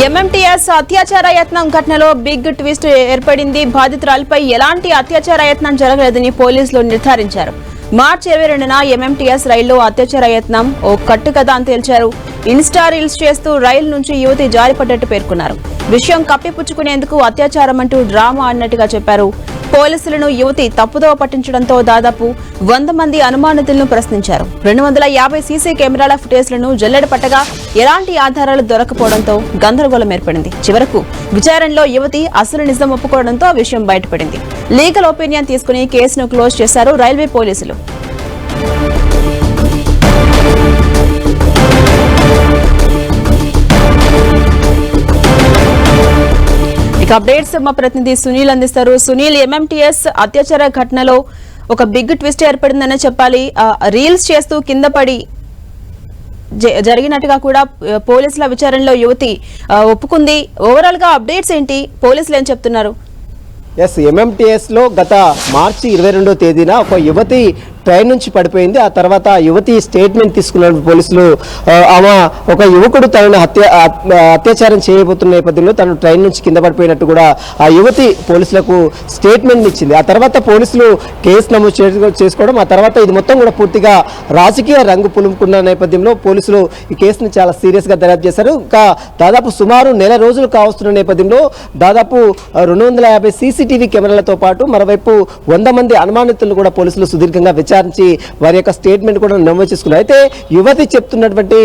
MMTS అత్యాచార యత్నం ఘటనలో బిగ్ ట్విస్ట్ ఏర్పడింది. బాధితురాలపై ఎలాంటి అత్యాచార యత్నం జరగలేదని పోలీసులు నిర్ధారించారు. మార్చి 22న ఎంఎంటీఎస్ రైల్లో అత్యాచార యత్నం ఓ కట్టుకథ అని తేల్చారు. ఇన్స్టా రీల్స్ చేస్తూ రైలు నుంచి యువతి జారిపడ్డట్టు పేర్కొన్నారు. విషయం కప్పిపుచ్చుకునేందుకు అత్యాచారం అంటూ డ్రామా అన్నట్టుగా చెప్పారు. పోలీసులను యువతి తప్పుదోవ పట్టించడంతో దాదాపు 100 మంది అనుమానితులను ప్రశ్నించారు. 250 సీసీ కెమెరాల ఫుటేజ్లను జల్లెడ పట్టగా ఎలాంటి ఆధారాలు దొరకపోవడంతో గందరగోళం ఏర్పడింది. చివరకు విచారణలో యువతి అసలు నిజం ఒప్పుకోవడంతో ఆ విషయం బయటపడింది. లీగల్ ఒపీనియన్ తీసుకుని కేసును క్లోజ్ చేశారు రైల్వే పోలీసులు. ఇక అప్డేట్స్ మా ప్రతినిధి సునీల్ అందిస్తారు. సునీల్, ఎంఎంటీఎస్ అత్యాచార ఘటనలో ఒక బిగ్ ట్విస్ట్ ఏర్పడిందనే చెప్పాలి. రీల్స్ చేస్తూ కింద పడి జరిగినట్టుగా కూడా పోలీసుల విచారణలో యువతి ఒప్పుకుంది. ఓవరాల్ గా అప్డేట్స్ ఏంటి? పోలీసులు ఏం చెప్తున్నారు? ఎంఎంటీఎస్ లో గత మార్చి 22వ తేదీన ఒక యువతి ట్రైన్ నుంచి పడిపోయింది. ఆ తర్వాత యువతి స్టేట్మెంట్ తీసుకున్న పోలీసులు ఆమె ఒక యువకుడు తనను అత్యాచారం చేయబోతున్న నేపథ్యంలో తను ట్రైన్ నుంచి కింద పడిపోయినట్టు కూడా ఆ యువతి పోలీసులకు స్టేట్మెంట్ ఇచ్చింది. ఆ తర్వాత పోలీసులు కేసు నమోదు చేసుకోవడం, ఆ తర్వాత ఇది మొత్తం కూడా పూర్తిగా రాజకీయ రంగు పులుముకున్న నేపథ్యంలో పోలీసులు ఈ కేసును చాలా సీరియస్ గా దర్యాప్తు చేశారు. ఇంకా దాదాపు సుమారు నెల రోజులు కావస్తున్న నేపథ్యంలో దాదాపు 250 సీసీటీవీ కెమెరాలతో పాటు మరోవైపు 100 మంది అనుమానితులను కూడా పోలీసులు సుదీర్ఘంగా విచారించి వారి యొక్క స్టేట్మెంట్ కూడా నమోదు చేసుకున్నారు. అయితే యువతి చెప్తున్నటువంటి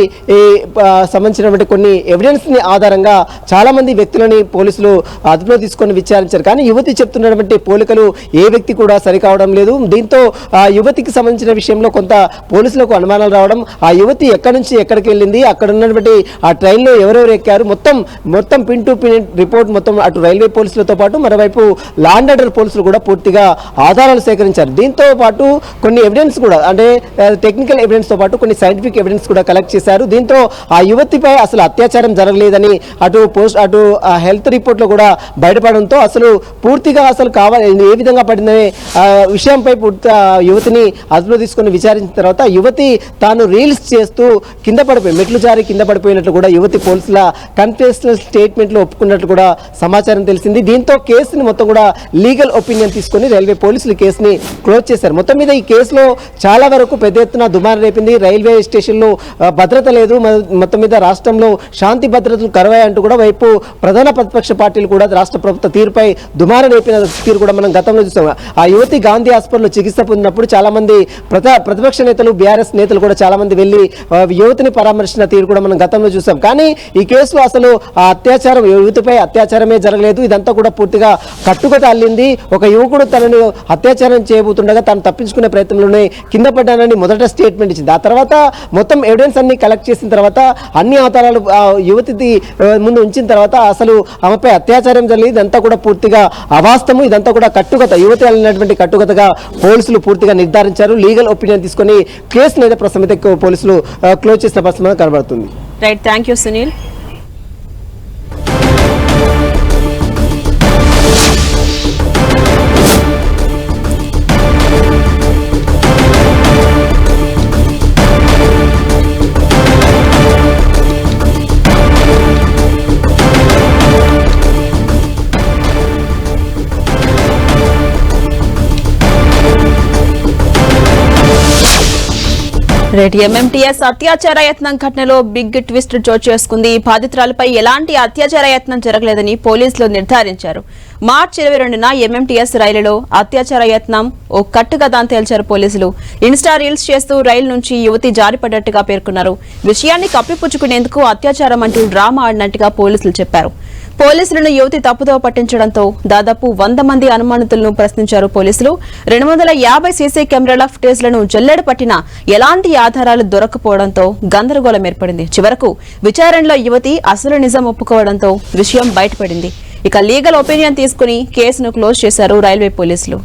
సంబంధించినటువంటి కొన్ని ఎవిడెన్స్ ని ఆధారంగా చాలా మంది వ్యక్తులని పోలీసులు అదుపులో తీసుకొని విచారించారు. కానీ యువతి చెప్తున్నటువంటి పోలికలు ఏ వ్యక్తి కూడా సరికావడం లేదు. దీంతో ఆ యువతికి సంబంధించిన విషయంలో కొంత పోలీసులకు అనుమానాలు రావడం, ఆ యువతి ఎక్కడి నుంచి ఎక్కడికి వెళ్ళింది, అక్కడ ఉన్నటువంటి ఆ ట్రైన్లో ఎవరెవరు ఎక్కారు, మొత్తం పిన్ టు పిన్ రిపోర్ట్ మొత్తం అటు రైల్వే పోలీసులతో పాటు మరోవైపు లా అండ్ ఆర్డర్ పోలీసులు కూడా పూర్తిగా ఆధారాలు సేకరించారు. దీంతో పాటు కొన్ని ఎవిడెన్స్ కూడా అంటే టెక్నికల్ ఎవిడెన్స్ తో పాటు కొన్ని సైంటిఫిక్ ఎవిడెన్స్ కూడా కలెక్ట్ చేశారు. దీంతో ఆ యువతిపై అసలు అత్యాచారం జరగలేదని అటు హెల్త్ రిపోర్ట్ లో కూడా బయటపడడంతో అసలు పూర్తిగా అసలు ఏ విధంగా పడిందనే విషయంపై యువతిని అదుపులో తీసుకుని విచారించిన తర్వాత యువతి తాను రీల్స్ చేస్తూ మెట్లు జారి కింద పడిపోయినట్లు కూడా యువతి పోలీసుల కన్ఫెషనల్ స్టేట్మెంట్ లో ఒప్పుకున్నట్లు కూడా సమాచారం తెలిసింది. దీంతో కేసుని మొత్తం కూడా లీగల్ ఒపీనియన్ తీసుకుని రైల్వే పోలీసులు కేసుని క్లోజ్ చేశారు. మొత్తం మీద ఈ కేసులో చాలా వరకు పెద్ద ఎత్తున దుమారం రేపింది. రైల్వే స్టేషన్లో భద్రత లేదు, మొత్తం మీద రాష్ట్రంలో శాంతి భద్రతలు కరువాయంటూ కూడా వైపు ప్రధాన ప్రతిపక్ష పార్టీలు కూడా రాష్ట్ర ప్రభుత్వ తీరుపై దుమారం రేపిన తీరు కూడా మనం గతంలో చూసాం. ఆ యువతి గాంధీ హాస్పిటల్లో చికిత్స పొందినప్పుడు చాలా మంది ప్రతిపక్ష నేతలు, బీఆర్ఎస్ నేతలు కూడా చాలా మంది వెళ్లి యువతిని పరామర్శించిన తీరు కూడా మనం గతంలో చూసాం. కానీ ఈ కేసులో అసలు ఆ అత్యాచారం, యువతిపై అత్యాచారమే జరగలేదు, ఇదంతా కూడా పూర్తిగా కట్టుకథ అల్లింది. ఒక యువకుడు తనను అత్యాచారం చేయబోతుండగా తను తప్పించుకునే ప్రయత్నంలోనే కింద పడ్డానని మొదట స్టేట్మెంట్ ఇచ్చింది. ఆ తర్వాత మొత్తం ఎవిడెన్స్ అన్ని కలెక్ట్ చేసిన తర్వాత అన్ని ఆధారాలు యువతి ముందు ఉంచిన తర్వాత అసలు ఆమెపై అత్యాచారం జరిగింది, ఇదంతా కూడా పూర్తిగా అవాస్తవము, ఇదంతా కూడా కట్టుకథ, యువతి అల్లినటువంటి కట్టుకథగా పోలీసులు పూర్తిగా నిర్ధారించారు. లీగల్ ఒపీనియన్ తీసుకొని కేసును అయితే ప్రస్తుతం పోలీసులు క్లోజ్ చేసిన పరిస్థితి కనబడుతుంది. Right, thank you Sunil. MMTS అత్యాచార యత్నం ఘటనలో బిగ్ ట్విస్ట్ చోటు చేసుకుంది. బాధితురాలపై ఎలాంటి అత్యాచార యత్నం జరగలేదని పోలీసులు నిర్ధారించారు. మార్చి 22న ఎంఎంటీఎస్ రైలులో అత్యాచార యత్నం ఓ కట్టుకథ అని తేల్చారు పోలీసులు. ఇన్స్టా రీల్స్ చేస్తూ రైలు నుంచి యువతి జారిపడ్డట్టుగా పేర్కొన్నారు. విషయాన్ని కప్పిపుచ్చుకునేందుకు అత్యాచారం అంటూ డ్రామా ఆడినట్టుగా పోలీసులు చెప్పారు. పోలీసులను యువతి తప్పుదోవ పట్టించడంతో దాదాపు 100 మంది అనుమానితులను ప్రశ్నించారు పోలీసులు. 250 సీసీ కెమెరాల ఫుటేజ్లను జల్లెడ పట్టినా ఎలాంటి ఆధారాలు దొరకపోవడంతో గందరగోళం ఏర్పడింది. చివరకు విచారణలో యువతి అసలు నిజం ఒప్పుకోవడంతో విషయం బయటపడింది. ఇక లీగల్ ఒపీనియన్ తీసుకుని కేసును క్లోజ్ చేశారు రైల్వే పోలీసులు.